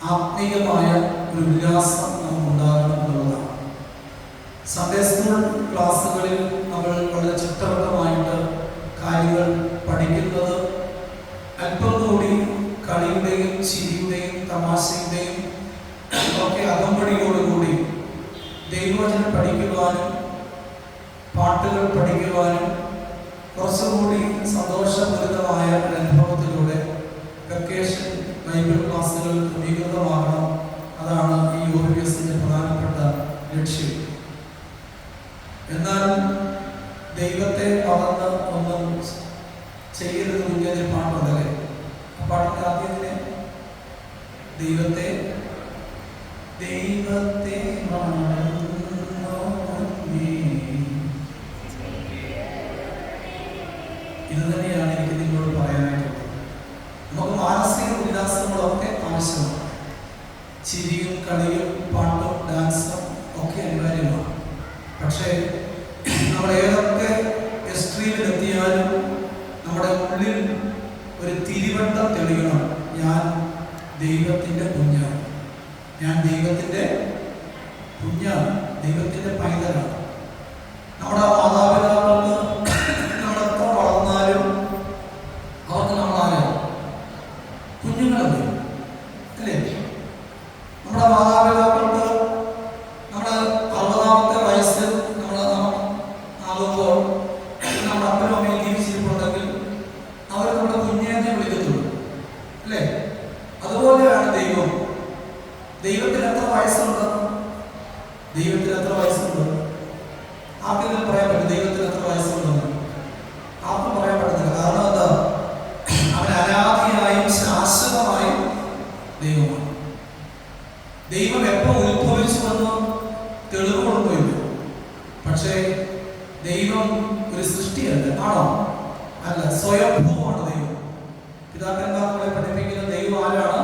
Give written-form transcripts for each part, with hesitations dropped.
ആത്മീയമായ ഒരു ഉല്ലാസം നമുക്കുണ്ടാകണം എന്നുള്ളതാണ്. സൺഡേ സ്കൂൾ ക്ലാസ്സുകളിൽ നമ്മൾ വളരെ ചിട്ടവട്ടമായിട്ട് കാര്യങ്ങൾ പഠിക്കുന്നത് അല്പം കൂടി കളിയുടെയും ചിരിയുടെയും തമാശയുടെയും ഒക്കെ അകമ്പടിയോടുകൂടി ദൈവവചനം പഠിക്കുവാനും പാട്ടുകൾ പഠിക്കുവാനും കുറച്ചുകൂടി സന്തോഷപൂരിതമായ ഒരു അനുഭവത്തിലൂടെ വെക്കേഷൻ ബൈബിൾ ക്ലാസ്സുകൾ ക്രമീകൃതമാകണം. അതാണ് ഈ യൂറോപ്യസിന്റെ പ്രധാനപ്പെട്ട ലക്ഷ്യം. എന്നാൽ ദൈവത്തെ മറന്ന് ഒന്നും ചെയ്യരുത് കുഞ്ഞൊരു പാട്ടുണ്ടല്ലേ? ആ പാട്ടിന്റെ ആദ്യം തന്നെ ദൈവത്തെ ദൈവത്തെ ഇത് തന്നെയാണ് എനിക്ക് നിങ്ങളോട് പറയാനായിട്ടുള്ളത്. നമുക്ക് മാനസിക ഉല്ലാസങ്ങളൊക്കെ ആവശ്യമാണ്. ചിരിയും കളിയും പാട്ടും ഡാൻസും ഒക്കെ അനിവാര്യമാണ്. പക്ഷേ നമ്മൾ ഏതൊക്കെ എക്സ്ട്രീമിലെത്തിയാലും നമ്മുടെ ഉള്ളിൽ ഒരു തിരിവട്ടം തെളിയണം. ഞാൻ ദൈവത്തിൻ്റെ കുഞ്ഞാണ്, ഞാൻ ദൈവത്തിൻ്റെ കുഞ്ഞാണ്, ദൈവത്തിൻ്റെ പൈതലാണ്. നമ്മുടെ മാതാപിതാക്കൾക്ക് നമ്മളെത്ര വളർന്നാലും അവർക്ക് നമ്മളാരാണ്? കുഞ്ഞുങ്ങളല്ലേ അല്ലേ? നമ്മുടെ മാതാപിതാക്കൾക്ക് നമ്മുടെ 60ാമത്തെ വയസ്സിൽ നമ്മൾ ആകുമ്പോൾ നമ്മുടെ അപ്പനും അമ്മയും ജീവിച്ചിരിപ്പുണ്ടെങ്കിൽ അവർ നമ്മുടെ കുഞ്ഞിനെ വിളിക്കത്തുള്ളൂ അല്ലേ? അതുപോലെയാണ് ദൈവം. ദൈവത്തിന് എത്ര വയസ്സുണ്ട്? ദൈവത്തിന് എത്ര വയസ്സുണ്ട്? ആർക്കെങ്കിലും പറയാൻ പറ്റും ദൈവത്തിന് എത്ര വയസ്സുണ്ടെന്ന്? ആർക്കും പറയാൻ പറ്റത്തില്ല. കാരണം എന്താ? അവൻ അനാദിയായും ശാശ്വതമായും ദൈവമാണ്. ദൈവം എപ്പോൾ ഉത്ഭവിച്ചുവെന്ന് തെളിവുകളൊന്നുമില്ല. പക്ഷേ ദൈവം ഒരു സൃഷ്ടിയല്ല, ആണോ? അല്ല, സ്വയംഭൂവാണ് ദൈവം. പിതാക്കന്മാർ നമ്മളെ പഠിപ്പിക്കുന്ന ദൈവം ആരാണ്?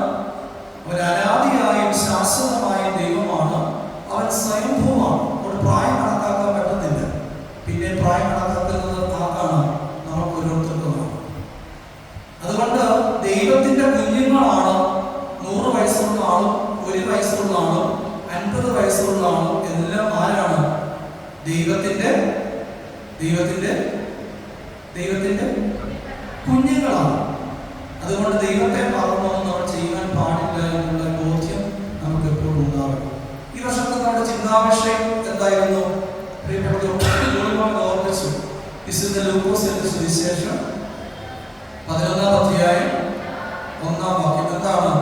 അവൻ അനാദിയായും ശാശ്വതമായും ദൈവമാണ്. അവൻ സ്വയംഭൂവാണ്. ഒരു പ്രായം കണക്കാക്കാൻ പറ്റുന്നില്ല. പിന്നെ പ്രായം കണക്കാക്കുന്നത് ആർക്കാണ്? നമുക്ക് ഓരോരുത്തർക്കുമാണ്. അതുകൊണ്ട് ദൈവത്തിന്റെ കുഞ്ഞുങ്ങളാണ് 100 വയസ്സുള്ള ആളും 1 വയസ്സുള്ള ആളും 50 വയസ്സുള്ള ആളും എല്ലാം ആരാണ്? ദൈവത്തിന്റെ കുഞ്ഞുങ്ങളാണ്. അതുകൊണ്ട് ദൈവത്തെ മറന്നൊന്നും നമ്മൾ ചെയ്യാൻ പാടില്ല എന്നുള്ള ബോധ്യം നമുക്ക് എപ്പോഴും ഉണ്ടാവണം. ഈ വർഷത്തെ നമ്മുടെ ചിന്താവിഷയം എന്തായിരുന്നു? ഓർമ്മിച്ചു. വിശുദ്ധ ലൂക്കോസിന്റെ സുവിശേഷം 11-ാം അധ്യായം 1-ാം വാക്യം. എന്താണ്?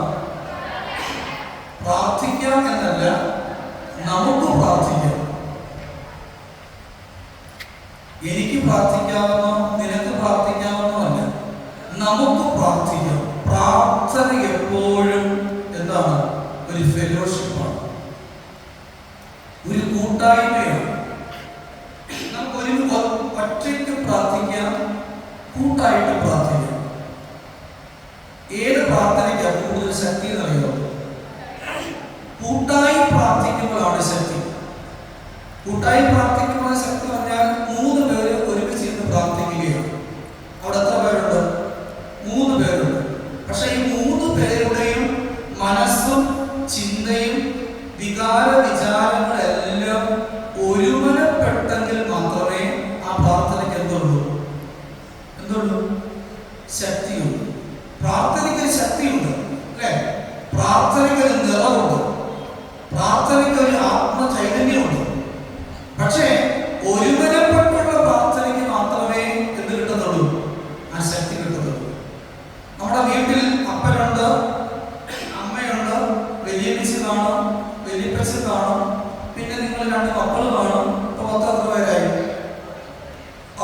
പ്രാർത്ഥിക്കാം എന്നല്ല, നമുക്ക് പ്രാർത്ഥിക്കാം. എനിക്ക് പ്രാർത്ഥിക്കാമെന്നോ നിനക്ക് പ്രാർത്ഥിക്കാമെന്നോ അല്ല, നമുക്ക് പ്രാർത്ഥിക്കാം. പ്രാർത്ഥന എപ്പോഴും എന്താണ്? ഒരു ഫെലോഷിപ്പാണ്, ഒരു കൂട്ടായ്മയാണ്. നമുക്കൊരു ഒറ്റയ്ക്ക് പ്രാർത്ഥിക്കാം, കൂട്ടായിട്ട് പ്രാർത്ഥിക്കാം. ഏത് പ്രാർത്ഥനയ്ക്കാണ് കൂടുതൽ ശക്തി എന്നറിയോ? കൂട്ടായി പ്രാർത്ഥിക്കുമ്പോഴാണ് ശക്തി. കൂട്ടായി പ്രാർത്ഥിക്കുമ്പോൾ ശക്തി പറഞ്ഞാൽ 3 പേര് ഒരുമിച്ച് ഇരുന്ന് പ്രാർത്ഥിക്കുകയാണ്. അവിടെ എത്ര പേരുണ്ട്? 3 പേരുണ്ട്. പക്ഷെ ഈ 3 പേരുടെയും മനസ്സും ചിന്തയും വികാര വിചാരങ്ങളെല്ലാം ഒരുമനപ്പെട്ടെങ്കിൽ മാത്രമേ ആ പ്രാർത്ഥനയ്ക്ക് എന്തുള്ളൂ? ശക്തിയുണ്ട്. പ്രാർത്ഥനയ്ക്ക് ഒരു ശക്തിയുണ്ട്, അല്ലേ? പ്രാർത്ഥനയ്ക്ക് ഒരു നിറവുണ്ട്, പ്രാർത്ഥനയ്ക്ക് ഒരു ആത്മചൈതന്യമുണ്ട്. പക്ഷേ ഒരുമനപ്പെട്ടുള്ള പ്രാർത്ഥനയ്ക്ക് മാത്രമേ എന്ത് കിട്ടുന്നുള്ളൂ? ആ ശക്തി കിട്ടുന്നുള്ളൂ. നമ്മുടെ വീട്ടിൽ അപ്പനുണ്ട്, അമ്മയുണ്ട്, വലിയപ്പച്ചി കാണും, വലിയപ്പച്ചി കാണും, പിന്നെ നിങ്ങൾ 2 മക്കൾ കാണും. ഇപ്പൊ 10 പേരായി,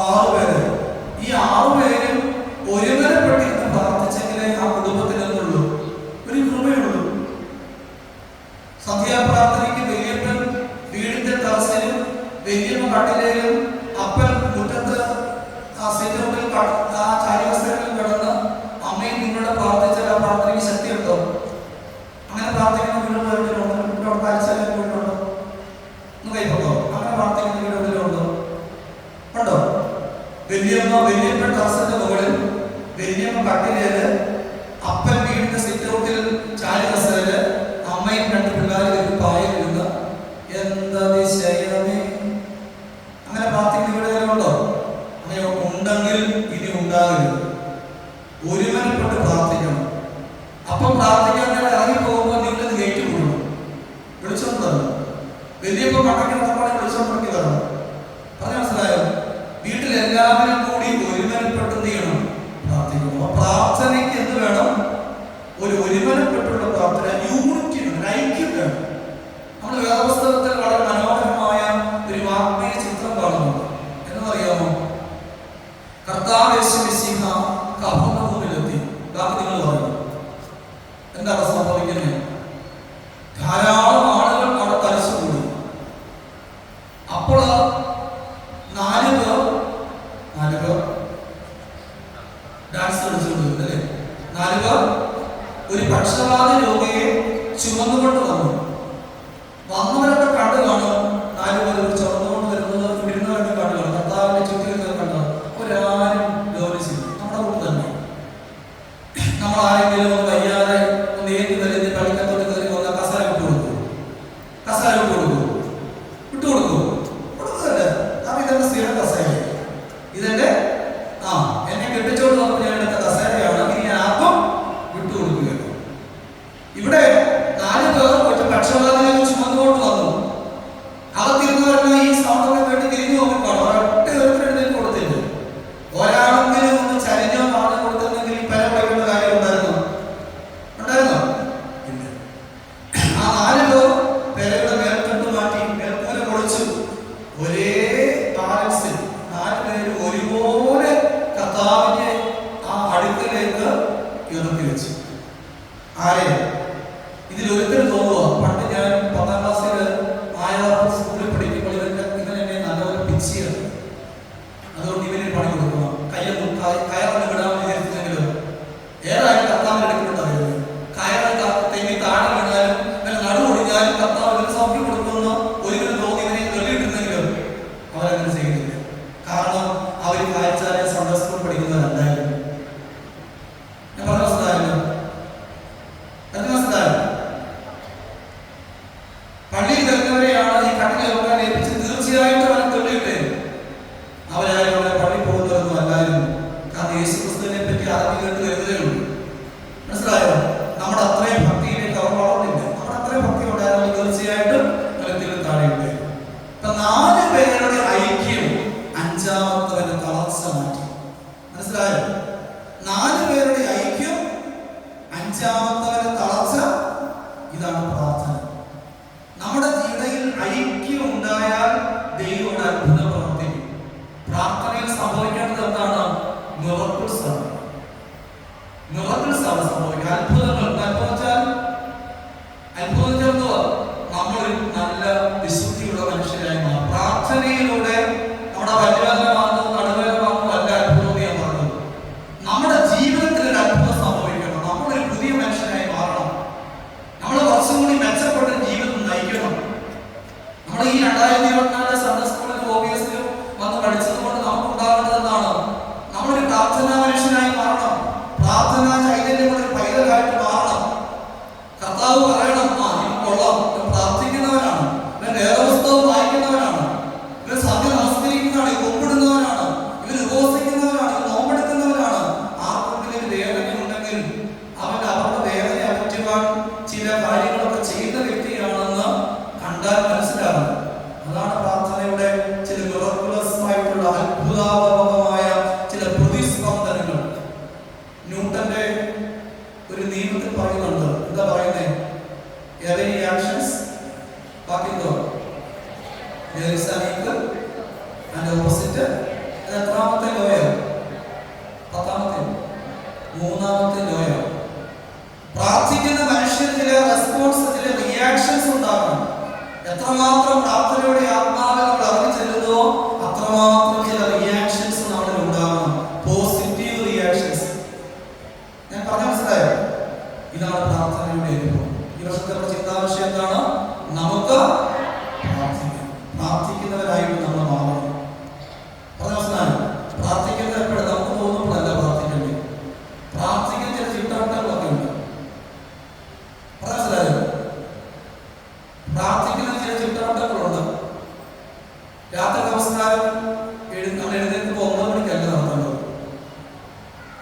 6 പേര്. ഈ 6 പേരും ഒരുമനപ്പെട്ടിരുന്ന് പ്രാർത്ഥിച്ചെങ്കിലേ ആ കുടുംബത്തിൽ എന്തുള്ളൂ? ഒരു കൃപയുള്ളൂ. സന്ധ്യാപ്രാർത്ഥനയ്ക്ക് വലിയപ്പൻ വീടിന്റെ ടെറസിലും വലിയമ്മ കട്ടിലേലും അപ്പൻ മുറ്റത്ത് ആ സിറ്റൗട്ടിൽ ആ ചാരിവസ്ത്രങ്ങളിൽ കിടന്ന് അമ്മയും നിങ്ങളുടെ പ്രാർത്ഥിച്ചാൽ ആ പ്രാർത്ഥനയ്ക്ക് ശക്തിയുണ്ടോ? അങ്ങനെ പ്രാർത്ഥിക്കുന്ന വീടുകളുണ്ടോ? വീട്ടുണ്ടോ? ഒന്ന് കൈപ്പോ. അങ്ങനെ പ്രാർത്ഥിക്കുന്ന വീടുകളിലുണ്ടോ? ഉണ്ടോ? വലിയപ്പൻ ടെറസിന്റെ മുകളിൽ, വലിയമ്മ കട്ടിലേല്, അപ്പൻ വീടിന്റെ സിറ്റൗട്ടിൽ ചാരിവസ്ത്രയില്, അമ്മയും 2 പിള്ളേരും പായലിരുന്ന് എന്താ ദിശയമേ. അങ്ങനെ പ്രാർത്ഥിക്കുന്ന വീടുകളുണ്ടോ? അങ്ങനെ ഉണ്ടെങ്കിൽ ഇനി ഉണ്ടാകരുത്. ഒരുമനപ്പെട്ട് പ്രാർത്ഥിക്കണം. അപ്പം പ്രാർത്ഥിക്കാൻ ഇറങ്ങി പോകുമ്പോൾ നിങ്ങൾ ഗേറ്റ് കൊടുക്കണം, വിളിച്ചോണ്ടല്ലോ. വലിയപ്പോ കണക്കിന് വിളിച്ചോണ്ടി തരണം. പറഞ്ഞ മനസ്സിലായോ? വീട്ടിൽ എല്ലാവരും കൂടി ഒരുമനപ്പെട്ട് എന്ത് ചെയ്യണം? പ്രാർത്ഥിക്കണം. അപ്പൊ പ്രാർത്ഥനയ്ക്ക് എന്ത് വേണം? ഒരു ഒരുമനപ്പെട്ടുള്ള പ്രാർത്ഥന, യൂണിറ്റി വേണം, ഐക്യം വേണം. നമ്മൾ വേദപുസ്തകത്തിൽ വളരെ മനോഹരമായ ഒരു വാഗ്മയ ചിത്രം കാണുന്നുണ്ട്. എന്നറിയാമോ? കർത്താവ് യേശു മിശിഹ കഫർന്നഹൂമിലെത്തി. ബാക്കി നിങ്ങൾ പറയും. എന്താണ് സംഭവിക്കുന്നത്? ധാരാളം ആളുകൾ അവിടെ തലച്ചുകൂടി. അപ്പോൾ 4 പേർ ഡാൻസ് കളിച്ചുകൊണ്ട്, അല്ലേ? 4 പേർ ഒരു പക്ഷപാത രോഗിയെ ചുമന്നുകൊണ്ട് വന്നു. വന്നവരൊക്കെ കണ്ടു കാണും. 4 പേർ ചുമന്നുകൊണ്ട് വരുന്നത് വിരുന്നവരൊക്കെ കണ്ടു കാണും. കർത്താവിന്റെ ചുറ്റിലൊക്കെ കണ്ടു. ഒരാരും ഗൗനിച്ചില്ല. നമ്മുടെ കൂടെ തന്നെ നമ്മൾ ആരെങ്കിലും ഒന്ന് വയ്യാതെ ഒന്ന് ഏത് വലിയ കളിക്കത്തോട്ട് കയറി വന്ന കസാര വിട്ടുകൊടുക്കും. കൊടുക്കല്ലേ? അപ്പൊ ഇതെന്റെ സ്ഥിരം കസേര, ഇതെന്റെ എന്നെ കെട്ടിച്ചോണ്ട് വന്നപ്പോൾ ഞാൻ എടുത്ത കസേരയാണ്, ഇനി ഞാൻ ആർക്കും വിട്ടുകൊടുക്കുകയാണ്. ഇവിടെ 4 പേർ ഒറ്റ അത് എത്രാമത്തെ ലോയ? 10ാമത്തെ, 3ാമത്തെ ലോയ. പ്രാർത്ഥിക്കുന്ന മനുഷ്യത്തിലെ റെസ്പോൺസ്, ചില റിയാക്ഷൻസ് ഉണ്ടാകണം. എത്രമാത്രം പ്രാർത്ഥനയുടെ ആത്മാവിൽ നമ്മൾ ഇറങ്ങി ചെല്ലുന്നോ അത്രമാത്രം ചില റിയാക്ഷൻസ് നമ്മളിൽ ഉണ്ടാകണം. Positive reactions. ഞാൻ പറഞ്ഞ മനസ്സിലായോ? ഇതാണ് പ്രാർത്ഥനയുടെ അനുഭവം. ഈ വർഷത്തെ നമ്മുടെ ചിന്താവിഷയം എന്താണ്? നമുക്ക് പ്രാർത്ഥിക്കാം. പ്രാർത്ഥിക്കുന്നവരായിട്ട് നമ്മൾ മാറണം. പറഞ്ഞ മനസ്സിലായോ? പ്രാർത്ഥിക്കുന്നത് എപ്പോഴും നമുക്ക് തോന്നുമ്പോഴല്ല പ്രാർത്ഥിക്കേണ്ടത്. പ്രാർത്ഥിക്കുന്ന ചില ചിട്ടവട്ടങ്ങളൊക്കെ ഉണ്ട്. പറഞ്ഞ മനസ്സിലായോ? പ്രാർത്ഥിക്കുന്ന ചില ചിട്ടവട്ടങ്ങളുണ്ട്. രാത്രി നമസ്കാരം നമ്മൾ എഴുന്നേൽക്കുമ്പോൾ 9 മണിക്കല്ല നടത്തേണ്ടത്.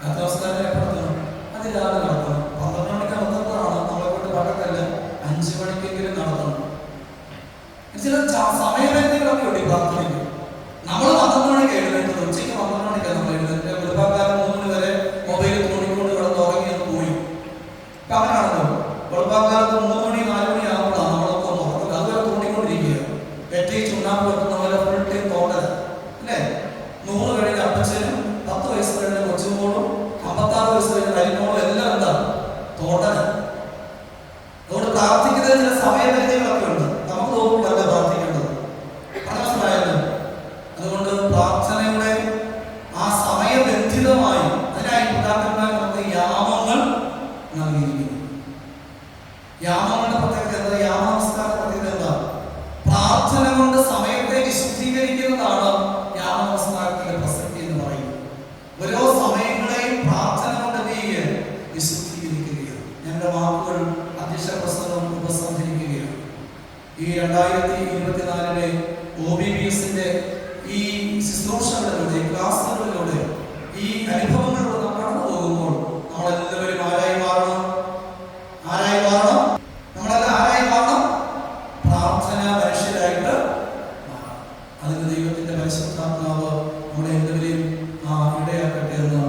രാത്രി നമസ്കാരം എപ്പോൾ നടത്തണം? അത് രാവിലെ നടത്തണം. 12 മണിക്ക് നടത്തുന്നതാണ് നമ്മളെ കൊണ്ട് പകത്തല്ല. 5 മണിക്കെങ്കിലും നടത്തണം. ചില സമയബന്ധികളൊക്കെ ഉണ്ട് ഈ പ്രാർത്ഥനയ്ക്ക്. നമ്മൾ 12 മണിക്ക് എഴുന്നേറ്റത്, ഉച്ചയ്ക്ക് 12 മണിക്കാണ് നമ്മൾ എഴുന്നേറ്റ്. വെളുപ്പാക്കാലം 3 മണി വരെ മൊബൈൽ തോണ്ടിക്കൊണ്ട് കിടന്ന് ഉറങ്ങി എന്ന് പോയി. ഇപ്പം അങ്ങനെയാണല്ലോ. വെളുപ്പാക്കാലത്ത് 3 മണി 4 മണി ആകുമ്പോഴാണ് നമ്മളൊക്കെ ഒന്ന് ഉറങ്ങുന്നത്. അതുവരെ തോണ്ടിക്കൊണ്ടിരിക്കുക. വെറ്റി ചുണ്ണാമ്പ് വെട്ടുന്ന പോലെ ഫുൾ ടൈം തോണ്ടൽ അല്ലേ? 100 കഴിഞ്ഞ അപ്പച്ചനും 10 വയസ്സ് കഴിഞ്ഞ കൊച്ചുമോളും 56 വയസ്സ് കഴിഞ്ഞ കരിമോളും എല്ലാം എന്താ? തോണ്ടൽ. അതുകൊണ്ട് പ്രാർത്ഥിക്കുന്നതിന് ചില സമയപരിധികളൊക്കെ ഉണ്ട്. നമുക്ക് തോന്നുമ്പോഴല്ല പ്രാർത്ഥിക്കേണ്ടത്. മനസ്സിലായല്ലോ? അതുകൊണ്ട് പ്രാർത്ഥനയുടെ ആ സമയബന്ധിതമായി അതിനായി പിതാക്കന്മാർ നമുക്ക് യാമങ്ങൾ നൽകിയിരിക്കുന്നു. യാമങ്ങളുടെ പ്രത്യേകത എന്താ? യാമനമസ്കാര പ്രത്യേകത എന്താ? പ്രാർത്ഥന കൊണ്ട് സമയത്തെ വിശുദ്ധീകരിക്കുന്നതാണ് യാമനമസ്കാരത്തിന്റെ പ്രസക്തി എന്ന് പറയുന്നത്. ഓരോ സമയങ്ങളെയും പ്രാർത്ഥന കൊണ്ട് എന്ത് ചെയ്യുക? വിശുദ്ധീകരിക്കുകയാണ്. ഞങ്ങളുടെ വാക്കുകൾ അധ്യക്ഷ പ്രസംഗം ഉപസംഹരിക്കുകയാണ്. ഈ 2024 OBBSന്റെ ഈ ശുശ്രൂഷകളിലൂടെ, ക്ലാസുകളിലൂടെ, ഈ അനുഭവങ്ങളിലൂടെ നാം കടന്നു പോകുമ്പോൾ നമ്മളെല്ലാവരും ആരായി മാറണം? ആരായി മാറണം? നമ്മളെല്ലാം ആരായി മാറണം? പ്രാർത്ഥന മനുഷ്യരായിട്ട് മാറണം. അതിന് ദൈവത്തിന്റെ പരിശുദ്ധാത്മാവ് നമ്മളെ എല്ലാവരെയും ഇടയാക്കട്ടെ എന്ന്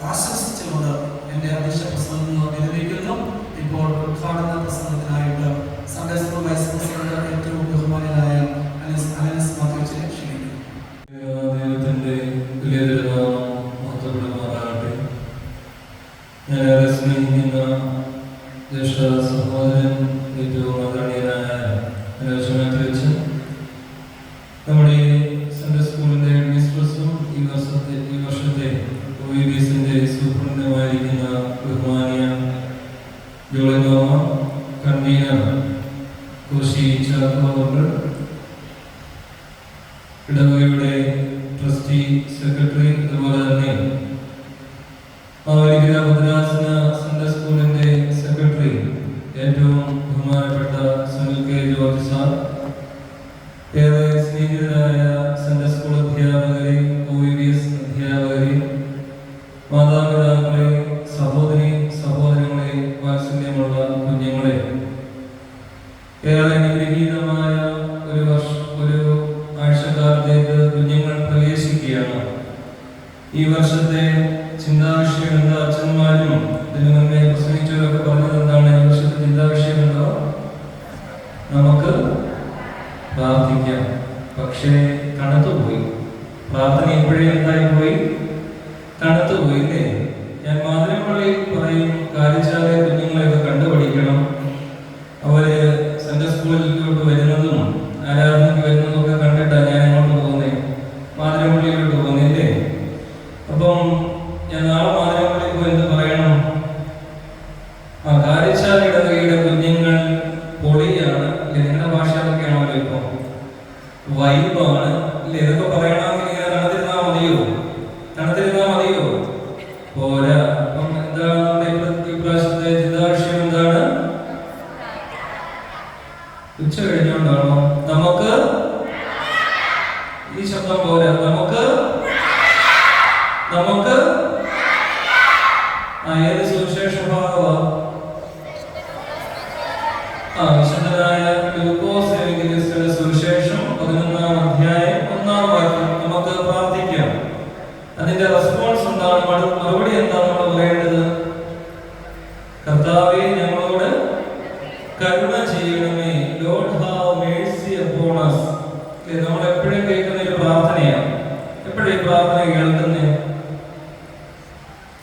ആശംസിച്ചുകൊണ്ട് എൻ്റെ അധ്യക്ഷ പ്രസംഗം വിരമിക്കുന്നു. ഇപ്പോൾ ഉദ്ഘാടന പ്രസംഗത്തിനായിട്ട് സൺഡേ സ്കൂൾ വൈസ് പ്രസിഡന്റ് ഏറ്റവും ബഹുമാനനായ അനസ് മാത്യുവിനെ ക്ഷണിക്കുന്നു. ദൈവത്തിന്റെ വലിയ തിരുനാമം മഹത്വപ്പെടുമാറാകട്ടെ. ഞാനേറെ സ്നേഹിക്കുന്ന ജ്യേഷ്ഠ സഹോദരൻ, ഏറ്റവും ആദരണീയനായ അനസ് മാത്യു, നമ്മുടെ സൺഡേ സ്കൂളിന്റെ മിസ്ട്രസും ഈ വർഷത്തെ OBBSന്റെ സൂപ്രണ്ടുമായിരിക്കുന്ന ബഹുമാനിയ ജോളിനോമ, കൺവീനർ കോശി ചാക്കോവർ, ഇടവകയുടെ ട്രസ്റ്റി സെക്രട്ടറി, അതുപോലെ തന്നെ മാവേലിക്കര ഭദ്രാസന സൺഡേ സ്കൂളിന്റെ സെക്രട്ടറി ഏറ്റവും ബഹുമാനപ്പെട്ട സുനിൽ കെ ജോർജ് സാർ, ഏറെ സ്നേഹിതരായ സൺഡേ സ്കൂൾ അധ്യാപകരെ, OBBS അധ്യാപകരെ, മാതാപിതാക്കളെ, സഹോദരി സഹോദരങ്ങളെ, വാത്സല്യമുള്ള കുഞ്ഞുങ്ങളെ, ഏറെ അനുഗ്രഹീതമായ ഒരു ആഴ്ചക്കാലത്തേക്ക് കുഞ്ഞുങ്ങൾ പ്രവേശിക്കുകയാണ്. ഈ വർഷത്തെ ചിന്താവിഷയം എന്താ? അച്ഛന്മാരും ഇതിനു മുന്നേ പ്രസംഗിച്ചവരൊക്കെ പറഞ്ഞത് എന്താണ്? ഈ വർഷത്തെ ചിന്താവിഷയം എന്തോ? നമുക്ക് പ്രാർത്ഥിക്കാം. പക്ഷേ തണുത്തുപോയി. പ്രാർത്ഥന ഇപ്പോഴേ എന്തായി പോയി? തണുത്തുപോയി അല്ലേ? ഞാൻ മാതിരപ്പള്ളിയിൽ പറയും, കാരിച്ചാലെ കുഞ്ഞുങ്ങളെയൊക്കെ കണ്ടുപഠിക്കണം. അവര് സൺഡേ സ്കൂളിലോട്ട് വരുന്നതും ആരാധനയ്ക്ക് വരുന്നതും ഒക്കെ കണ്ടിട്ടാണ് ഞാൻ അങ്ങോട്ട് പോകുന്നത്, മാതിരപ്പള്ളിയിലോട്ട് പോകുന്നില്ലേ? അപ്പം ഞാൻ നാളെ മാതിരപ്പള്ളിയിൽ പോയി എന്ത് പറയണം? കാരിച്ചാൽ ഇടവകയുടെ കുഞ്ഞുങ്ങൾ പൊളിയാണ് അല്ലെ? നിങ്ങളുടെ ഭാഷ അതൊക്കെയാണല്ലോ. ഇപ്പം വൈബാണ് അല്ലേ? ഇതൊക്കെ പറയണമെങ്കിൽ ഇങ്ങനെ തണുത്തിരുന്നാൽ മതിയോ? തണുത്തിരുന്നാൽ മതിയോ? പോരാ. അപ്പം എന്താണ് ഇപ്രാവശ്യത്തെ ചിന്താവിഷയം? എന്താണ്? ഉച്ച കഴിഞ്ഞുകൊണ്ടാണോ? നമുക്ക് ഈ ശബ്ദം പോരാ. നമുക്ക് ഏത് സുവിശേഷ ഭാഗമാണ്? വിശുദ്ധനായ ലൂക്കോസ് എഴുതിയ സുവിശേഷം 11-ാം അധ്യായം 1-ാം വാക്യം. നമുക്ക് പ്രാർത്ഥിക്കാം. അതിന്റെ റെസ്പോൺസ് എന്താണ്? മറുപടി എന്താണ് നമ്മൾ പറയേണ്ടത്? കർത്താവേ, ഞങ്ങളോട് കരുണ ചെയ്യണമേ. Lord have Mercy upon us. നമ്മൾ എപ്പോഴും കേൾക്കുന്ന ഒരു പ്രാർത്ഥനയാണ്. എപ്പോഴും ഈ പ്രാർത്ഥന കേൾക്കുന്നേ?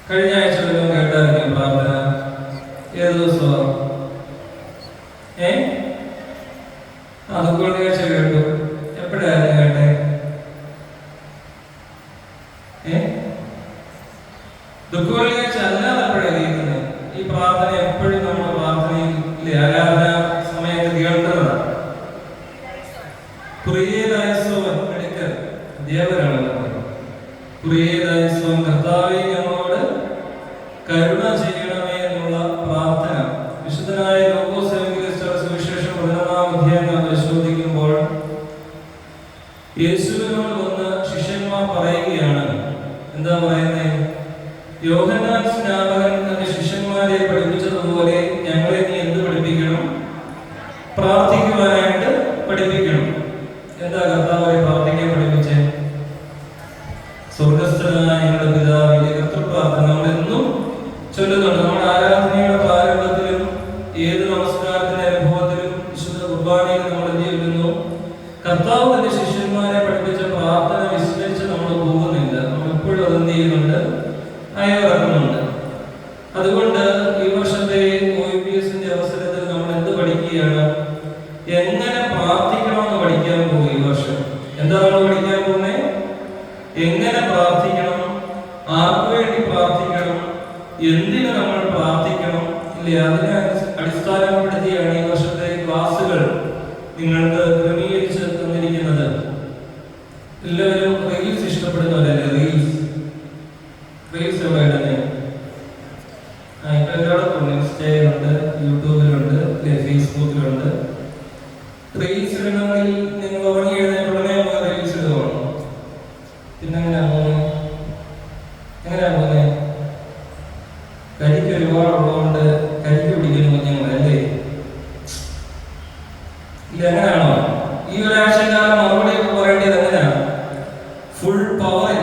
കഴിഞ്ഞ ആഴ്ച കേട്ടായിരിക്കും പ്രാർത്ഥന. ഏത് ദിവസമാണ്? ദുഃഖവെള്ളിയാഴ്ച കേട്ടു. എപ്പോഴായിരുന്നു കേട്ടെ? ദുഃഖവെള്ളിയാഴ്ച അല്ലാതെ എപ്പോഴാണ് കേൾക്കുന്നത്? ഈ പ്രാർത്ഥന എപ്പോഴും നമ്മുടെ പ്രാർത്ഥനയിലെ ആരാധന സമയത്ത് കേൾക്കുന്നതാണ്. കുറിയേലായസോൻ എടുക്കൽ ദേവരാണ്. കുറിയേലായസോൻ കർത്താവേ ഞങ്ങളോട് കരുണ ചെയ്യണമേ എന്നുള്ള പ്രാർത്ഥന വിശുദ്ധനായ ലൂക്കോസ് എവangeliസ്റ്റ് സുവിശേഷം 11-ാം അധ്യായം പരിശോധിക്കുമ്പോൾ യേശുവിനോട് വന്ന് ശിഷ്യന്മാർ പറയുകയാണ്. എന്താ പറയുന്നത്? യോഹന്നാൻ സ്നാപകൻ തന്റെ ശിഷ്യന്മാരെ പഠിപ്പിച്ചതുപോലെ ഞങ്ങളെ നീ എന്ത് പഠിപ്പിക്കണം? പ്രാർത്ഥിക്കുവാനായിട്ട് പഠിപ്പിക്കണം. എന്താ കർത്താവെ പ്രാർത്ഥിക്കാൻ പഠിപ്പിച്ചേ? സ്വർഗസ്ഥനായ ഞങ്ങളുടെ പിതാവിന്റെ കർത്തൃപ്രാർത്ഥന നമ്മളെന്നും ചൊല്ലുന്നുണ്ട്. നമ്മുടെ ആരാധനയുടെ പ്രാരംഭത്തിലും ഏത് നമസ്കാരത്തിന്റെ അനുഭവത്തിലും വിശുദ്ധ കുർബാനയിൽ നമ്മൾ എന്ത് ചൊല്ലുന്നു? കർത്താവ് തന്റെ ശിഷ്യന്മാരെ പഠിപ്പിച്ച പ്രാർത്ഥന വിസ്മരിച്ച് നമ്മൾ പോകുന്നില്ല. നമ്മൾ എപ്പോഴും അതെന്ത് ചെയ്യുന്നുണ്ട്? അയവിറക്കുന്നുണ്ട്. അതുകൊണ്ട് ഈ വർഷത്തെ OEPSന്റെ അവസരത്തിൽ നമ്മൾ എന്ത് പഠിക്കുകയാണ്? എങ്ങനെ പ്രാർത്ഥിക്കണമെന്ന് പഠിക്കാൻ പോകും. ഈ വർഷം എന്താ നമ്മൾ പഠിക്കാൻ പോകുന്നത്? എങ്ങനെ പ്രാർത്ഥിക്കണം, ആർക്കു വേണ്ടി പ്രാർത്ഥിക്കണം, എന്തിന് നമ്മൾ പ്രാർത്ഥിക്കണം ഇല്ലേ? അതിനെ അടിസ്ഥാനപ്പെടുത്തിയാണ് ഈ വർഷത്തെ ക്ലാസ്സുകൾ നിങ്ങൾക്ക് ക്രമീകരിച്ച് തന്നിരിക്കുന്നത്. എല്ലാവരും റീൽസ് ഇഷ്ടപ്പെടുന്നവരല്ലേ? റീൽസ് എവിടെ ഇടുന്നത്? ഇപ്പൊ എല്ലായിടത്തും ഇൻസ്റ്റയിലുണ്ട്, യൂട്യൂബിലുണ്ട്, ഫേസ്ബുക്കിലുണ്ട്. റീൽസ് ഇടണമെങ്കിൽ നിങ്ങൾ ഉറങ്ങി എഴുന്നേറ്റുടനെ റീൽസ് ഇടുകയാണ്. പിന്നെ എങ്ങനെയാ പോകുന്നത്? കരിക്ക് ഒരുപാടുള്ളതുകൊണ്ട് കരിക്ക് പിടിക്കുന്ന കുഞ്ഞുങ്ങളല്ലേ? ഇല്ല, എങ്ങനെയാണോ? ഈ ഒരാഴ്ചക്കാലം മറുപടി പറയേണ്ടത് എങ്ങനെയാണ്? ഫുൾ പവറിൽ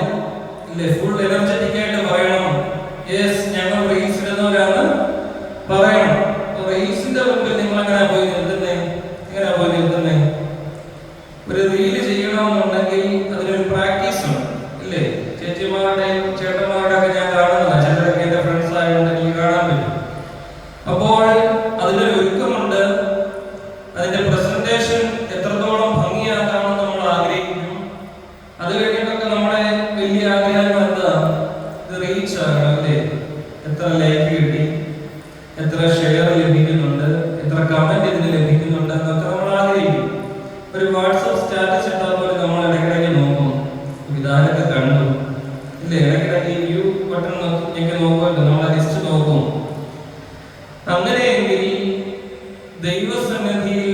ഇല്ലേ? ഫുൾ എനർജറ്റിക് ആയിട്ട് പറയണം. യെസ്, ഞങ്ങൾ റീൽസ് ഇടുന്നവരാണ് പറയണം. റീൽസിന്റെ മുമ്പിൽ നിങ്ങൾ എങ്ങനെയാ പോയി നിർത്തുന്നേ? ഒരു റീല് ചെയ്യണമെന്നുണ്ടെങ്കിൽ അതിനൊരു പ്രാക്ടീസ് ഉണ്ട് ഇല്ലേ? ചേച്ചിമാരുടെയും ചേട്ടന്മാരുടെ ഒക്കെ ഞാൻ കാണുന്നില്ല. ചിലരൊക്കെ എന്റെ ഫ്രണ്ട്സ് ആയതുകൊണ്ട് എനിക്ക് കാണാൻ പറ്റും. അപ്പോൾ അതിനൊരു ഒരുക്കമുണ്ട്. അതിന്റെ പ്രസന്റേഷൻ എത്രത്തോളം ഭംഗിയാക്കാമെന്ന് നമ്മൾ ആഗ്രഹിക്കും. അത് കഴിഞ്ഞിട്ടൊക്കെ നമ്മുടെ വലിയ ആഗ്രഹം എന്താ? ഇത് റീച്ച് ആകണം അല്ലേ? എത്ര ലൈക്ക് കിട്ടി, എത്ര ഷെയർ ലഭിക്കുന്നുണ്ട്, എത്ര കമന്റ് ഇതിന് ലഭിക്കുന്നുണ്ട് എന്നൊക്കെ നമ്മൾ ആഗ്രഹിക്കും. ഒരു വാട്സപ്പ് സ്റ്റാറ്റസ് ഇട്ടാൽ പോലെ നമ്മൾ ഇടയ്ക്കിടയ്ക്ക് നോക്കും, ഇതാരൊക്കെ കണ്ടു ഇല്ലേ? ഇടയ്ക്കിടയ്ക്ക് വ്യൂ ബട്ടൺ ഞെക്കി നോക്കുമല്ലോ, നമ്മളെ ലിസ്റ്റ് നോക്കും. അങ്ങനെയെങ്കിൽ ദൈവസന്നിധിയിൽ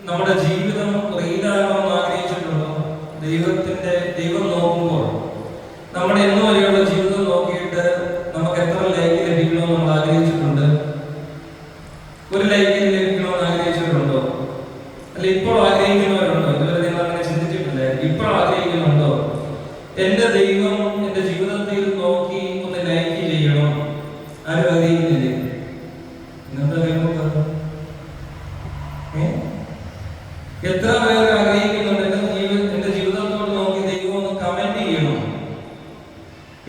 നമ്മുടെ ജീവിതം റീലാകണമെന്ന് ആഗ്രഹിച്ചിട്ടുണ്ടോ? ദൈവം നോക്കുമ്പോൾ നമ്മുടെ എന്നു വരെയുള്ള ജീവിതം നോക്കിയിട്ട് നമുക്ക് എത്ര ലൈക്ക് ലഭിക്കണമെന്ന് നമ്മൾ ആഗ്രഹിച്ചിട്ടുണ്ട്? ഒരു ലൈക്ക് ലഭിക്കണമെന്ന് ആഗ്രഹിച്ചിട്ടുണ്ടോ? അല്ല, ഇപ്പോൾ ആഗ്രഹിക്കുന്നവരുണ്ടോ? ഇതുവരെ നിങ്ങൾ അങ്ങനെ ചിന്തിച്ചിട്ടില്ലേ? ഇപ്പോൾ ആഗ്രഹിക്കുന്നുണ്ടോ? എന്റെ ദൈവം എന്റെ ജീവിതത്തിൽ നോക്കി ഒന്ന് ലൈക്ക് ചെയ്യണം. ആരും ആഗ്രഹിക്കുന്നില്ലേ? ഇന്നത്തെ ദൈവം എത്ര പേർ ആഗ്രഹിക്കുന്നുണ്ട്? എന്റെ ജീവിതത്തോട് നോക്കി ദൈവം ഒന്ന് കമന്റ് ചെയ്യണം,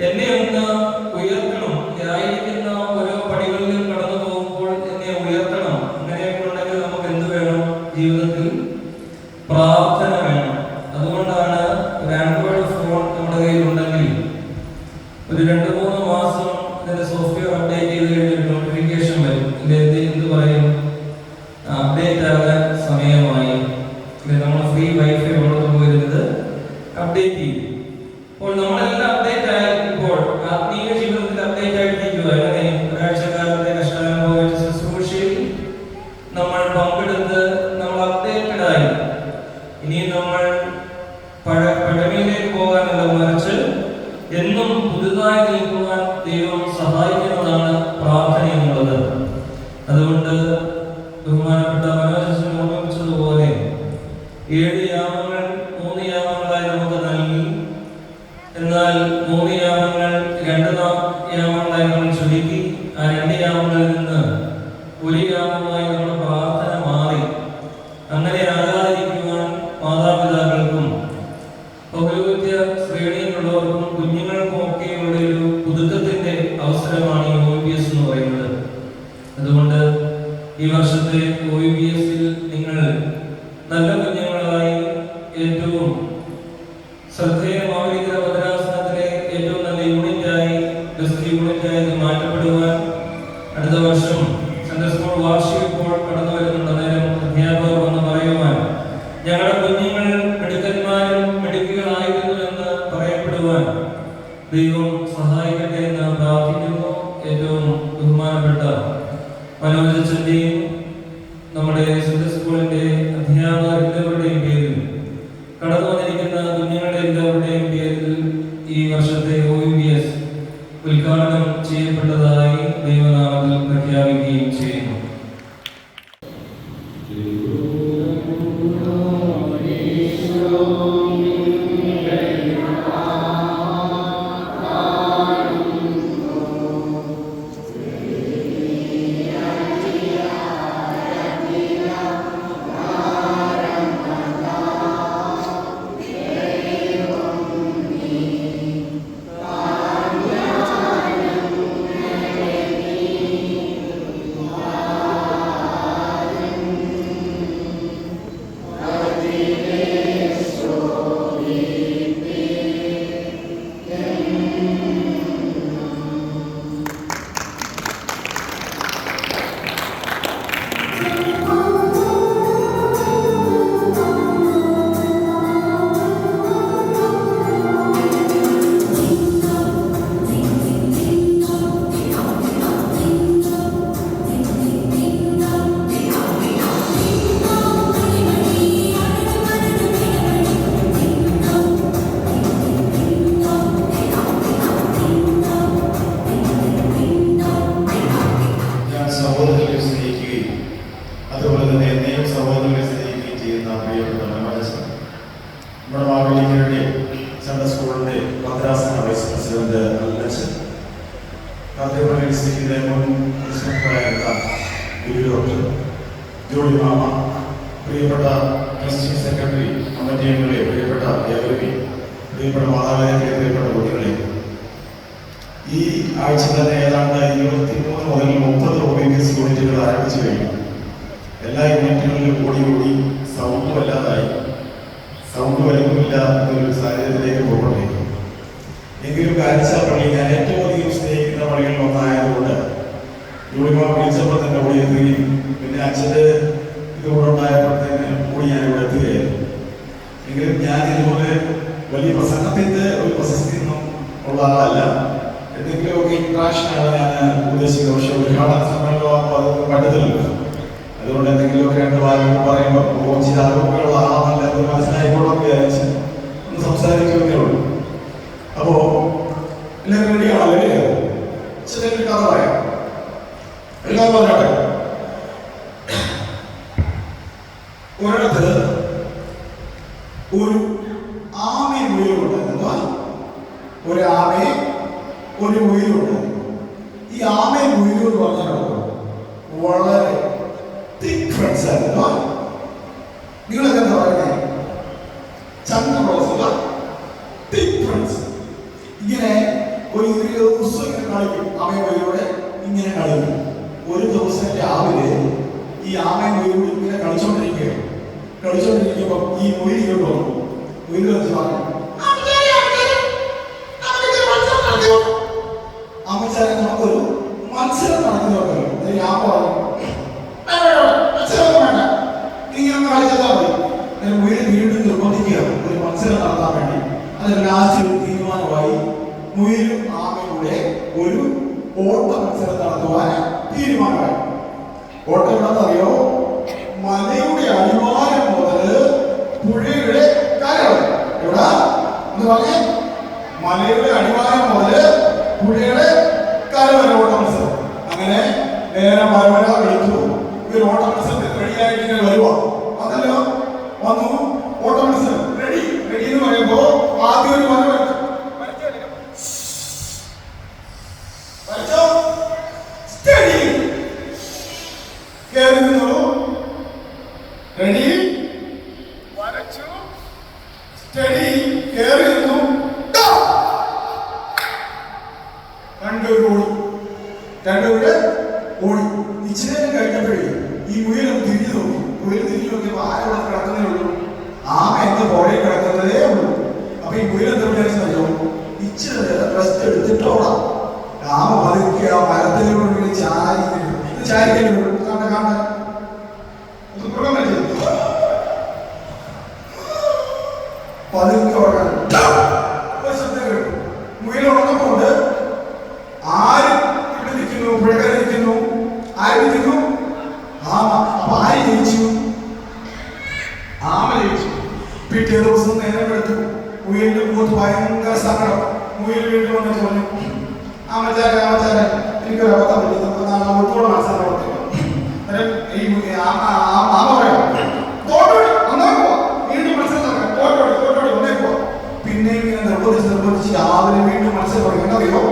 എന്നെ ഒന്ന് ഉയർത്തണം, ആയിരിക്കുന്ന ഓരോ പടികളിലും കടന്നു പോകുമ്പോൾ എന്നെ ഉയർത്തണം. അങ്ങനെയൊക്കെ ഉണ്ടെങ്കിൽ നമുക്ക് എന്ത് വേണം? ജീവിതത്തിൽ പ്രാർത്ഥന വേണം. അതുകൊണ്ടാണ് ഒരു ആൻഡ്രോയിഡ് ഫോൺ നമ്മുടെ കയ്യിലുണ്ടെങ്കിൽ ഒരു 2-3 മാസം ഇതിന്റെ സോഫ്റ്റ്വെയർ അപ്ഡേറ്റ് ചെയ്ത് കഴിഞ്ഞൊരു നോട്ടിഫിക്കേഷൻ വരും. എന്ത് പറയും? അപ്ഡേറ്റ് ആകാൻ സമയമായി. നമ്മൾ ഫ്രീ വൈഫൈ ഉള്ളത് പോയിരുന്നത് അപ്ഡേറ്റ് ചെയ്യും. അപ്പോൾ നമ്മളെല്ലാം അപ്ഡേറ്റ് ആയിരിക്കുമ്പോൾ ആത്മീയ ജീവിതത്തിൽ അപ്ഡേറ്റ് ആയിട്ടിരിക്കുക. അങ്ങനെ ഒരാഴ്ചക്കാലത്തെ കഷ്ടാനുഭവ ശുശ്രൂഷയിൽ നമ്മൾ പങ്കെടുത്ത് നമ്മൾ അപ്ഡേറ്റഡ് ആയി. ഇനി നമ്മൾ പഴമയിലേക്ക് പോകാനല്ല, മറിച്ച് എന്നും പുതുതായി നിൽക്കുവാൻ ദൈവം സഹായിക്കുന്നതാണ് പ്രാർത്ഥന എന്നുള്ളത്. അതുകൊണ്ട് ബഹുമാനപ്പെട്ട മനോജൻ ഓർമ്മിച്ചതുപോലെ 7 യാമങ്ങൾ 3 യാമങ്ങളായി നമുക്ക് നൽകി. എന്നാൽ 3 യാമങ്ങൾ 2 യാമങ്ങളായി നമ്മൾ ചുരുക്കി. ആ 2 യാമങ്ങളിൽ നിന്ന് 1 യാമമായി നമ്മുടെ പ്രാർത്ഥന മാറി. അങ്ങനെ ആകാതിരിക്കുവാൻ മാതാപിതാക്കൾക്കും പൗരോഹിത്യ ശ്രേണിയിലുള്ളവർക്കും കുഞ്ഞുങ്ങൾക്കും ഒക്കെയുള്ള ഒരു പുതുക്കത്തിന്റെ അവസരമാണ് ഈ OBS എന്ന് പറയുന്നത്. അതുകൊണ്ട് ഈ വർഷത്തെ OBSൽ നിങ്ങൾ നല്ല കുഞ്ഞുങ്ങളായി ഏറ്റവും ശ്രദ്ധേയമാവിരിക്കുന്ന ഭദ്രാസനത്തിലെ ഏറ്റവും നല്ല യൂണിറ്റായി ബെസ്റ്റ് യൂണിറ്റായി മാറ്റപ്പെടുവാൻ അടുത്ത വർഷം സൺഡേ സ്കൂൾ വാർഷികം ഇപ്പോൾ കടന്നു വരുന്നുണ്ട്. അന്നേരം അധ്യാപകർ വന്ന് പറയുവാൻ ഞങ്ങളുടെ കുഞ്ഞുങ്ങൾ മിടുക്കന്മാരും മിടുക്കികളായിരുന്നു എന്ന് പറയപ്പെടുവാൻ ദൈവം സഹായിക്കട്ടെ എന്ന് പ്രാർത്ഥിക്കുന്നു. ഏറ്റവും ബഹുമാനപ്പെട്ട മനോജച്ചന്റെയും നമ്മുടെ സൺഡേ സ്കൂളിന്റെ അധ്യാപകർ എല്ലാവരുടെയും പേരിൽ കടന്നു വന്നിരിക്കുന്ന കുഞ്ഞുങ്ങളുടെ എല്ലാവരുടെയും പേരിൽ ഈ വർഷത്തെ OBS ഉദ്ഘാടനം ചെയ്യപ്പെട്ടതായി ദൈവനാമത്തിൽ പ്രഖ്യാപിക്കുകയും ചെയ്യുന്നു. അതുപോലെ തന്നെ എന്നെയും സഹോദരങ്ങളെ സ്നേഹിക്കുകയും ചെയ്യുന്ന പ്രിയപ്പെട്ട മനോജൻ, നമ്മുടെ മാവേലിക്കരയുടെ സൺഡേ സ്കൂളിന്റെ ഭദ്രാസന വൈസ് പ്രസിഡന്റ് അല്ലച്ചൻ, കാത്തേപ്പള്ളി ഡിസ്ട്രിക്റ്റിലെ മുൻ ഇൻസ്പെക്ടറായിരുന്ന ഡോക്ടർ ജോളി മാമ, പ്രിയപ്പെട്ട ട്രസ്റ്റി സെക്രട്ടറി, കമ്മിറ്റി അംഗങ്ങളെ, പ്രിയപ്പെട്ട ഏവരെയും, പ്രിയപ്പെട്ട മാതാപിതാക്കളെ, പ്രിയപ്പെട്ട കുട്ടികളെ, ഈ ആഴ്ച തന്നെ ഏതാണ്ട് 23 മുതൽ 30 OBS യൂണിറ്റുകൾ ആരംഭിച്ചു കഴിഞ്ഞു. എല്ലാ യൂണിറ്റുകളിലും കൂടി സൗണ്ട് വല്ലാതായി, സൗണ്ട് വരുന്നില്ല എന്നൊരു സാഹചര്യത്തിലേക്ക് പോകട്ടെ. എങ്കിലും കാഴ്ചപ്പള്ളി ഞാൻ ഏറ്റവും അധികം സ്നേഹിക്കുന്ന പള്ളികളിൽ ഒന്നായതുകൊണ്ട് യൂണിമാ വിളിച്ചപ്പോൾ തന്നെ ഓടി എത്തുകയും പിന്നെ അച്ഛൻ്റെ ഇതുകൂടെ ഉണ്ടായപ്പോഴത്തേന് കൂടി ഞാൻ ഇവിടെ എത്തുകയായിരുന്നു. എങ്കിലും ഞാൻ ഇതുപോലെ വലിയ പ്രസംഗത്തിൻ്റെ ഒരു പ്രശസ്തിയൊന്നും ഉള്ള ആളല്ല. എന്തെങ്കിലുമൊക്കെ ഇൻട്രാക്ഷനാണ് ഞാൻ ഉദ്ദേശിക്കുന്നത്. പക്ഷേ ഉദ്ഘാടന സമ്മേളനമാകുമ്പോൾ അതൊന്നും പറ്റത്തില്ലല്ലോ. അതുകൊണ്ട് എന്തെങ്കിലുമൊക്കെ രണ്ട് വാക്കുകൾ പറയുമ്പോൾ കുറച്ച് അറിവുകളുള്ള ആളാണല്ല അത് മനസ്സിലായിക്കോളൊക്കെ വിചാരിച്ച് ഒന്ന് സംസാരിക്കുന്നേ ഉള്ളൂ. അപ്പോൾ എല്ലാവരും റെഡിയാണല്ലേ? ചെറിയൊരു കഥ പറയാം. എല്ലാവരും പറഞ്ഞോട്ടെ. ഒരിടത്ത് ഒരു ആമയും മുയലുണ്ടായിരുന്നു. ഒരു ആമയും ഒരു മുയലുണ്ടായിരുന്നു. ഈ ആമയും മുയലും എന്ന് പറഞ്ഞാൽ വളരെ തിക് ഫ്രണ്ട്സ് ആയിരുന്നു. നിങ്ങളൊക്കെ എന്താ പറയുന്നത്? Chandrabose thick friends. ഇങ്ങനെ ഒരു ദിവസം ഇങ്ങനെ കളിക്കും. ആമയും മുയലൂടെ ഇങ്ങനെ കളിക്കും. ഒരു ദിവസം രാവിലെ ഈ ആമയും മുയലൂടെ ഇങ്ങനെ കളിച്ചോണ്ടിരിക്കുമ്പോൾ ഈ മുയൽ ഇങ്ങോട്ട് വന്നു. മുയൽ വെച്ച് പറഞ്ഞു, അമ്മച്ചാരെ നമുക്കൊരു മത്സരം നടത്തി നോക്കല്ലോ. ഞാൻ പറഞ്ഞു മത്സരം വേണ്ട, ഇങ്ങനെ കളിച്ചാൽ മതി. മുയൽ വീണ്ടും നിർബന്ധിക്കുക ഒരു മത്സരം നടത്താൻ വേണ്ടി. അതിന് ലാസ്റ്റ് ഒരു തീരുമാനമായി മുയലും ആമയുടെ ഒരു ഓട്ട മത്സരം നടത്തുവാൻ തീരുമാനമായി. ഓട്ടം എവിടെന്നറിയോ? മലയുടെ അടിവാരം മുതൽ പുഴയുടെ കര വരെ. എവിടാ എന്ന് പറഞ്ഞേ? മലയുടെ അടിവാരം മുതൽ പുഴയുടെ കര വരെ ഓട്ട മത്സരം. അങ്ങനെ നേരെ മരമര എടുത്തു. ഇവർ ഓട്ട മത്സരത്തിൽ റെഡിയായിട്ട് ഇങ്ങനെ വരുവാ. അതല്ലോ വന്നു ഓട്ട മത്സരം റെഡി എന്ന് പറയുമ്പോ ആദ്യം ഒരു വര വരച്ചോ. സ്റ്റഡി കേറി നിന്നു. റെഡി വരച്ചു. സ്റ്റഡി കേറി എന്താ വിചാരിച്ചോ, ഇച്ചിരി റെസ്റ്റ് എടുത്തിട്ടോടാം. രാമ പതുക്കെ ആ മരത്തിലൂടെ ചാരി കാണാൻ പതുക്കെ ശബ്ദം കേട്ടു. മുയിലുണർന്നുകൊണ്ട് ആര് ഇവിടെ നിൽക്കുന്നു, പുഴകര നിൽക്കുന്നു, ആര് നിൽക്കുന്നു? ആമ. അപ്പൊ ആര് ജയിച്ചു? ആമ ജയിച്ചു. പിറ്റേ ദിവസം നേരം എടുത്തു. മുയലിന്റെ മുഖത്ത് ഭയങ്കര സങ്കടം. മുയൽ വീണ്ടും വന്നിട്ട് പറഞ്ഞു, ആമച്ചാരെ എനിക്കൊരു അബദ്ധം പറ്റി, നമുക്ക് ഒന്നുകൂടെ മത്സരം നടത്തുക. ആമ പറയാം, തോട്ടോടി ഒന്നേ പോവാ, വീണ്ടും മത്സരം നടക്കാം, തോട്ടോടി ഒന്നേ പോവാ. പിന്നെ ഇങ്ങനെ നിർബന്ധിച്ച് രാവിലെ വീണ്ടും മത്സരം തുടങ്ങി. എന്നറിയോ,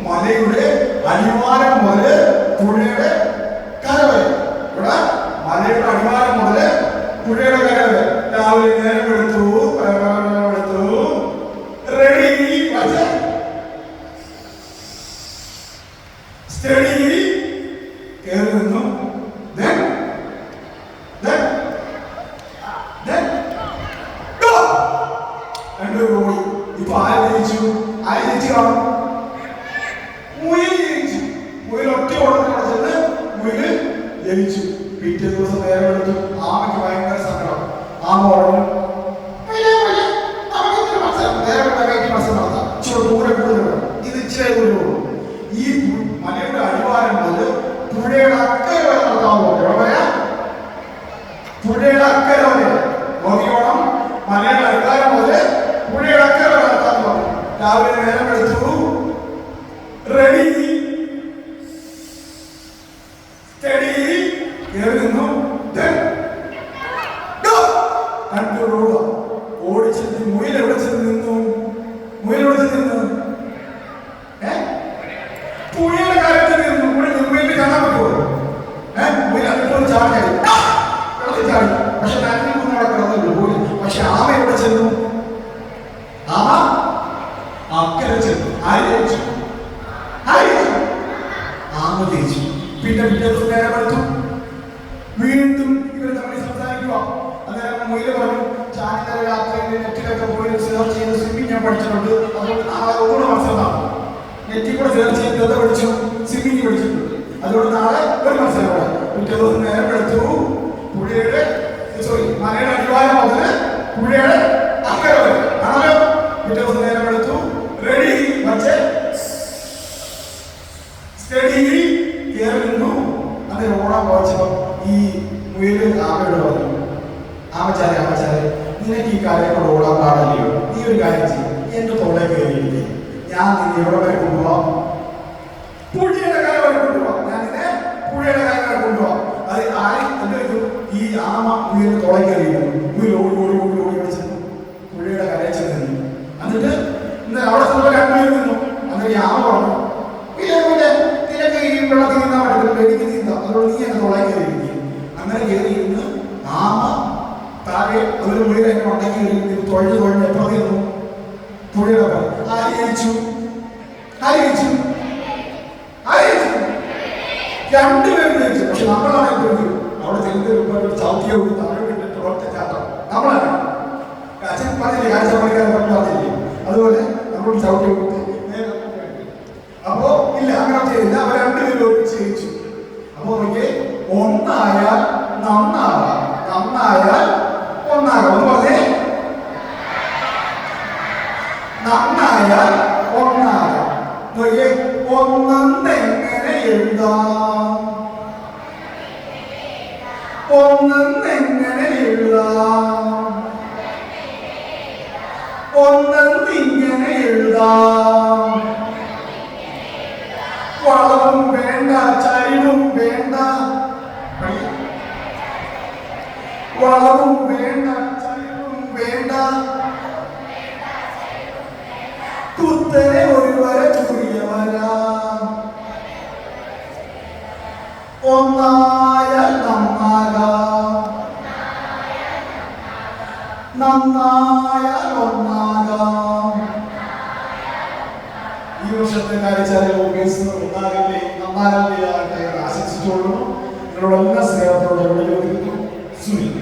മലയുടെ അടിവാരം മുതല് പുഴയുടെ കര വരെ. ഇവിടെ മലയുടെ അടിവാരം മുതല് പുഴയുടെ കര വരെ രാവിലെ നേരം എടുത്തു. റെഡി, സ്റ്റഡി, കയറി നിന്നു. രണ്ടുപേരും ഓടി. ഇപ്പൊ ആര് ജയിച്ചു? കാണും. മുയൽ ജയിച്ചു. മുയൽ ഒറ്റ ഓടത്തിലൂടെ ചെന്ന് മുയൽ ജയിച്ചു. പിറ്റേ ദിവസം നേരം എടുത്തു. ആമയ്ക്ക് ഭയങ്കര സങ്കടം. ആമ ഓടുന്നു. ഇത് ഇച്ചിരി ദൂരം. ഈ മലയുടെ അടിവാരം മുതൽ പുഴയുടെ അക്കരെ വരെ നടത്താമോ? പുഴയുടെ അക്കരെ വരെ നോക്കിയോണം. മലയുടെ അടിവാരം മുതൽ പുഴയുടെ അക്കരെ വരെ നടത്താൻ പറഞ്ഞു. രാവിലെ നേരം എടുത്തു. റെഡി, സ്റ്റഡി, കയറി നിന്നു. ഓടിച്ചെത്തി. മുയൽ എവിടെ ചെന്ന് നിന്നു? പുഴയുടെ കാര്യത്തിൽ നിന്നു. മുയലിന് കാണാൻ പറ്റുമോ? മുയൽ അതിപ്പോൾ ചാടി. പക്ഷെ നന്ദി കിടന്നുള്ളൂ. പക്ഷെ ആമ എവിടെ ചെന്നു? ആമ അക്കരെ ചെന്നു. ആര് ജയിച്ചു? ആമ ജയിച്ചു. പിന്നെ പിറ്റേ ദിവസം നേരം എടുത്തു. വീണ്ടും ഇവർ തമ്മിൽ സംസാരിക്കുക. അന്നേരം മുയല് പറഞ്ഞു, ചാനൽ രാത്രി നെറ്റിലൊക്കെ പോയി സെർച്ച് ചെയ്ത് സ്വിമ്മിങ് ഞാൻ പഠിച്ചിട്ടുണ്ട്, അതുകൊണ്ട് നാളെ ഒന്നുകൂടെ മത്സരമാണ്. നെറ്റിൽ കൂടെ സെർച്ച് ചെയ്ത് പഠിച്ചു, സ്വിമ്മിങ് പഠിച്ചിട്ടുണ്ട്, അതുകൊണ്ട് നാളെ ഒരു മത്സരമാണ്. പിറ്റേ ദിവസം നേരം എടുത്തു. മലയുടെ അടിവാരം മുതൽ പുഴയുടെ അക്കരെ വരെ ആണല്ലോ. പിറ്റേ ദിവസം നേരം എടുത്തു. റെഡി, സ്റ്റഡി, കയറി നിന്നു. അതിന് ഓടാൻ പോയപ്പോ ഈ മുയല് ആമയോട് പറഞ്ഞു, ആമച്ചാരെ നിനക്ക് ഈ കാര്യങ്ങളോട് ഓടാൻ പാടില്ലയോ? നീ ഒരു കാര്യം ചെയ്യും, എന്റെ തൊള്ളേ കയറിയിരിക്കും, ഞാൻ നിന്നെ എവിടെ വരെ കൊണ്ടുപോവാം? പുഴയുടെ കര വരെ കൊണ്ടുപോവാം. ഞാൻ നിന്നെ പുഴയുടെ കര വരെ കൊണ്ടുപോവാം. അത് ആര് എന്തെടുക്കും? ഈ ആമ മുയലിന് തൊള്ളേ കയറിയിരുന്നു. മുയൽ ഓടി വെച്ചു പുഴയുടെ കരയിൽ ചെന്ന് നിന്നു. എന്നിട്ട് അവിടെ ചെന്നപ്പോ രണ്ടുപേർ നിന്നു. എന്നിട്ട് ഈ ആമ പറഞ്ഞു, നിനക്ക് ഈ വെള്ളത്തിൽ നിന്നാ പറ്റത്തില്ല, എനിക്ക് നീന്താം, അതുകൊണ്ട് നീ എന്നെ തൊള്ളേ കയറിയിരിക്കും. അങ്ങനെ കയറിയിരുന്ന് ആമ താഴെ ഒരു മുയൽ എന്നെ ഉണ്ടാക്കി തൊഴിൽ എപ്പോൾ തീർന്നു? പുഴയുടെ പല. ആര് ജയിച്ചു? രണ്ടുപേരും ജയിച്ചു. പക്ഷെ നമ്മളാണ് അവിടെ ചെല്ലുന്ന ചവിട്ടിയ കൂടി താഴെ ഇട്ടിട്ട് ഒറ്റ ചാട്ടം നമ്മളാണ്. അച്ഛൻ പറഞ്ഞില്ലേ, കാഴ്ച പണിക്കാരൻ പറഞ്ഞില്ലേ, അതുപോലെ നമ്മൾ ചവിട്ടി കൊടുത്ത് അപ്പോ ഇല്ല, അങ്ങനെ ചെയ്തില്ല. അവർ രണ്ടുപേരും ഒരുമിച്ച് ജയിച്ചു. അപ്പൊ നോക്കിയേ, ഒന്നായാൽ നന്നാകാം, നന്നായാൽ ഒന്നാകാം. ഒന്ന് പറഞ്ഞേ, നന്നായാൽ ഒന്നാകാം. നോക്കിയേ, ഒന്നെങ്ങനെ എഴുതാം? ഒന്നെങ്ങനെ എഴുതാം? ഒന്നിങ്ങനെ എഴുതാം. വളവും വേണ്ട, ചരിവും വേണ്ട, വളവും വേണ്ട, ചരിവും വേണ്ട, കുത്തനെ ഒരു വര ചുരിയ വര. ഒന്നായാൽ നന്നാകാം, നന്നായാൽ ഒന്നാകാം. ഈ വർഷത്തെ കാര്യച്ചാലും ഒന്നാകല്ലേ നന്നാകല്ലേ ആകട്ടെ ആശംസിച്ചോളൂ. നിങ്ങളോടെല്ലാം സ്നേഹത്തോടെ ഇവിടെ ചോദിക്കുന്നു. സുനിൽ.